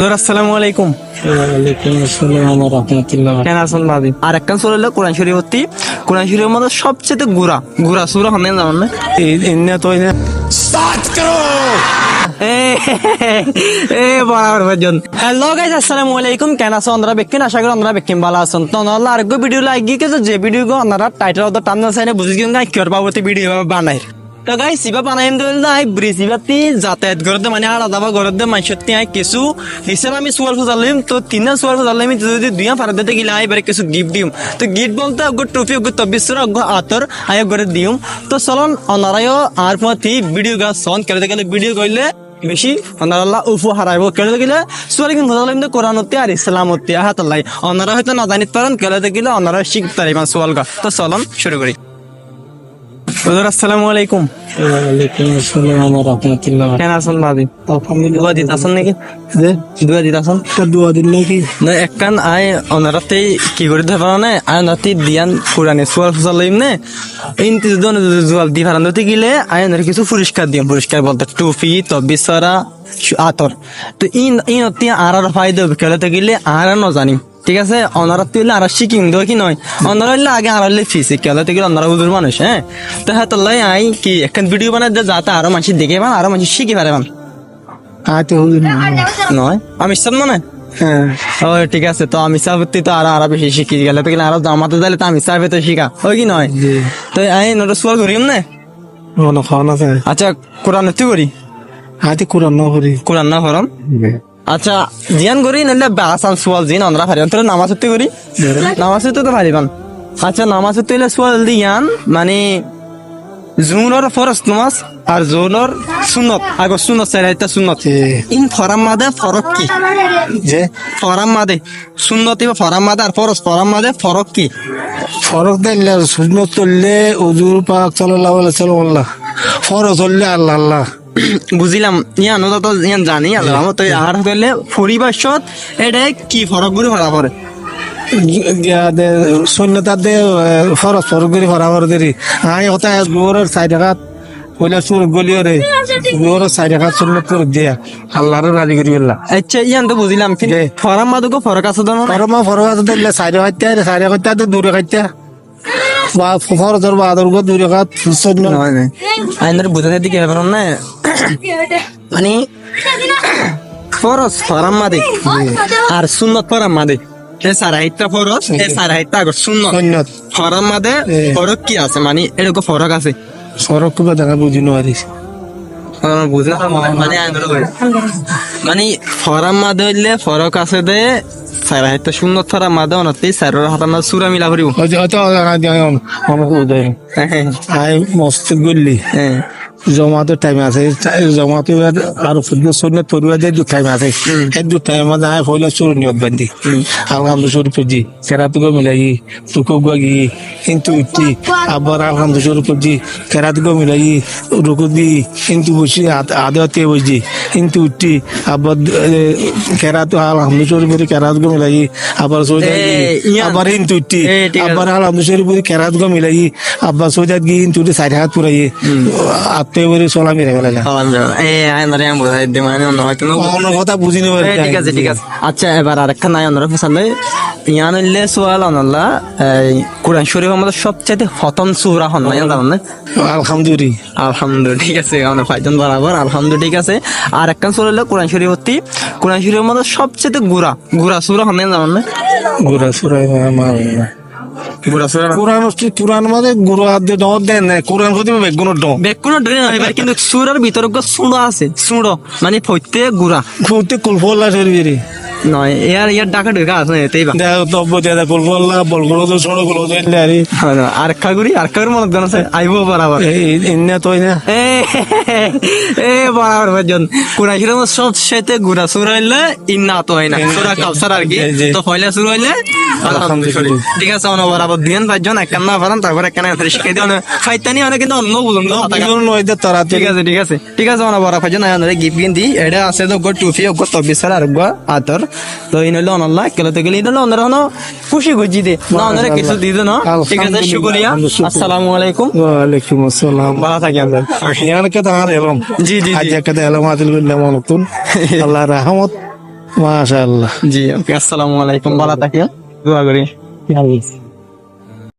আসসালামু আলাইকুম। ওয়ালাইকুম আসসালাম ওয়া রাহমাতুল্লাহ। কেন আছেন ভাবি? আর একখান চলে কোরআন শরীফ ভর্তি। কোরআন শরীফের মধ্যে সবচেয়ে গুড়া সুরা হন্দেন জানেন না? ইন্না তো ইন্না বরাবর ভাইজন। হ্যালো গাইস, আসসালামু আলাইকুম। কেন আছো আপনারা? বেকিন আশা করি আপনারা বেকিন ভালো আছেন। তো আল্লাহ আরেকগো ভিডিও লাগি গেছে, যে ভিডিও গো আপনারা টাইটেল অফ দ্য টার্মিনাল সাইনে বুঝি গেন গাই কিয়র বাবতি ভিডিও বানাই। তো গাইস সিবা বানাইম দল নাই ব্রিসিবাতি যাতায়াত করতে মানে আলাদা বা করতে মাইশতি আই কিছু হিসাব আমি সোয়াল ফুজালিম। তো তিনটা সোয়াল ফুজালিম যদি দুইয়া ফারাদ দিতে গিলা এবারে কিছু গিফট দিম। তো গিফট বলতে অগ ট্রফি অগ তবিসর অগ আতর আই করে দিম। তো চলন অনারায়ও আর প্রতি ভিডিও গা সন করে গেলে ভিডিও কইলে বেশি অনারাল্লাহ উপহার আইব কেলে গেলে সোয়াল কিন্তু ফুজালিম দে কোরআনতে আর ইসলামতে হাতাল্লাই অনারা হয়তো না জানিত পারেন কেলে গেলে অনারা শিখতে পারিবেন সোয়াল গা। তো চলন শুরু করি। আসসালামু আলাইকুম। ওয়ালাইকুম আসসালাম ওয়া রাহমাতুল্লাহ। কেন আছেন ভাবি? আলহামদুলিল্লাহ। দুয়া দিত আছেন নাকি? যে দুয়া দিত আছেন? দোয়া দিন নাকি না একখান আয় অনারাতে কি করে ধরে না আয় অনারাতে দিয়ান কোরআনে সোয়াল ফুসাল লইম নে ইনতি দন জুয়াল দি ফারান দতে গিলে আয় অনার কিছু পুরস্কার দিম। পুরস্কার বলতে টুপি তবিসরা আতর। তো ইনতি আর ফায়দা কেলাতে গিলে আর ন জানিম। ঠিক আছে, অনারা তুইলে আর শিখিম দেওয়া কি নয়, অনারা হইলে আগে আর হইলে ফিসে কেলাতে গেলে অনারা হুজুর মানুষ। হ্যাঁ, তো হ্যাঁ তোলাই আই কি একখান ভিডিও বানাই দে যাতে আরো মানুষ দেখে পান, আরো মানুষ শিখে পারে পান। আতে হুজুর নয় আমি সব মনে হ্যাঁ ও ঠিক আছে। তো আমি সাবতি তো আরো বেশি শিখি গেলে তো গেলে আরো জামাতে যাইলে তো আমি সাবে তো শিখা ওই কি নয়। তো আই নোট সোয়াল করিম না। মনে খাওয়া যায়। আচ্ছা কোরআন তুই করি আতে কোরআন না করি। কোরআন না হরম। আচ্ছা জিয়ান করি নাহলে বাসান সোয়াল জিন আমরা পারি তোর নামাজ তুই করি নামাজ তো পারিবান। আচ্ছা নামাজ তুই সোয়াল দিয়ান মানে জুনের ফরজ নামাজ আর জোনের সুন্নত আগে সুন্নত চাইটা সুন্নত ইন ফরাম মাদে ফরক কি যে ফরাম মাদে সুন্নতি বা ফরাম মাদে আর ফরজ ফরাম মাদে ফরক কি? ফরক দিলে সুন্নত চললে হুজুর পাক সাল্লাল্লাহু আলাইহি ওয়াসাল্লাম, ফরজ চললে আল্লাহ আল্লাহ। বুঝিলাম ইয়ান তো ইয়ান জানি আল্লাহ তো আর হইলে পরিবেশত এটা কি ফরক গুলো ভরা পড়ে সৈন্যতাতে ফরজ ফরক করে ফরাফর দেরি আই হতা গোরের সাইড হাত কইলা সুর গলিও রে গোরের সাইড হাত সুন্নত করে দিয়া আল্লাহর রাজি করি আল্লাহ। আচ্ছা ইয়ান তো বুঝিলাম কিন্তু ফরাম মাদুকো ফরক আছে তো না? ফরমা ফরক আছে দিলে সাইড হাইতে সাইড হাইতে তো দূরে হাইতে বা ফরজর বা আদর গো দূরে হাত সৈন্য আইনের বুঝাতে দিকে হবে না মানে ফরজ ফরাম মাদে আর সুন্নত ফরাম মাদে এ সারাইতা ফরজ এ সারাইতা আগর সুন্নত সৈন্যত ফরাম মাদে ফরক কি আছে মানে এরকম ফরক আছে ফরক কবে দেখা বুঝি নোৱাৰি। বুঝলাম মানে মানে ফরাম মাদে হইলে ফরক আছে দে সারাইতা সুন্নত ফরাম মাদে অনতে সারর হাতানা সুরা মিলা করিব। হয়তো আমাকে উদয় আই মস্ত গল্লি হ্যাঁ জমাতের টাইম আছে জমাতে আর সৈন্যত পড়ুয়া দিয়ে দু টাইম আছে এই দু টাইম মধ্যে আয় হইলে চোর নিয়ত বান্ধি আলহামদুলিল্লাহ শরীফ জি কেরাতুকে মিলাই টুকো গি কিন্তু উঠি আবার আলহামদুলিল্লাহ শরীফ জি কেরাতুকে মিলাই রুকু দি কিন্তু বসি আদতে বসি কিন্তু উঠি আবার কেরাতু আলহামদুলিল্লাহ শরীফ কেরাতুকে মিলাই আবার সোজা আবার কিন্তু উঠি আবার আলহামদুলিল্লাহ শরীফ কেরাতুকে মিলাই আবার সোজা গিয়ে কিন্তু সাইড হাত পুরাই চলা মেরে ফেলে কথা বুঝি নেব। ঠিক আছে ঠিক আছে। আচ্ছা এবার আরেকটা নাই অন্যরা পছন্দ ইয়ান হইলে সোয়াল অনল্লা কোরআন শরীফ আমাদের সবচেয়ে প্রথম সূরা হন না জানেন না? আলহামদুলিল্লাহ আলহামদুলিল্লাহ ঠিক আছে আমরা ফাইজন বরাবর আলহামদুলিল্লাহ ঠিক আছে। আর একটা সূরা হলো কোরআন শরীফ ভর্তি। কোরআন শরীফের মধ্যে সবচেয়ে গুড়া সূরা হন না জানেন না? গুড়া সূরা কোরআন মানে গুরু হাত দিয়ে ডর দেন না কোরআন কত বেগুনো ড বেগুনো ডরে না কিন্তু সূরার ভিতরে সুড়ো আছে সুড়ো মানে ফইতে গুড়া খুঁতে কুলফল্লা শরীরে নয় ইয়ার ডাকা ঢুকা আছে এতেই বা তব্য দেদা কুলফল্লা বলগুলো তো ছোট গুলো দিলে আর খাগুড়ি মনে গান আছে আইবো বরাবর ইন্না তো না এ বরাবর ভাইজন কোরআন শরীফ সবচেয়ে গুড়া সূরা হইলে ইন্না তো হয় না সূরা কাউসার আর কি। তো পয়লা সূরা হইলে আলহামদুলিল্লাহ ঠিক আছে অন বরাবর দিন ভাইজন একখান না পারেন তারপর একখান শিখাই দিও না ফাইতানি অনেক কিন্তু অন্য বুঝুন তো তারা ঠিক আছে ঠিক আছে ঠিক আছে অন বরাবর ভাইজন আয় গিফট কিন দি এটা আছে তো গো টুফি গো তবিসার আর গো আতর তো ইনলে অনল্লাহ কেলতে গেলে ইনলে অনরা হনো খুশি গুজি দে না অনরা কিছু দি দে না। ঠিক আছে শুকরিয়া। আসসালামু আলাইকুম। ওয়া আলাইকুম আসসালাম। ভালো থাকি আমরা ইয়ার কে তাহার এলম জি জি আজ কে এলম আদিল বিল্লাহ মানতুন আল্লাহ রহমত মাশাআল্লাহ। জি ওকে, আসসালামু আলাইকুম, ভালো থাকিও, দোয়া করি।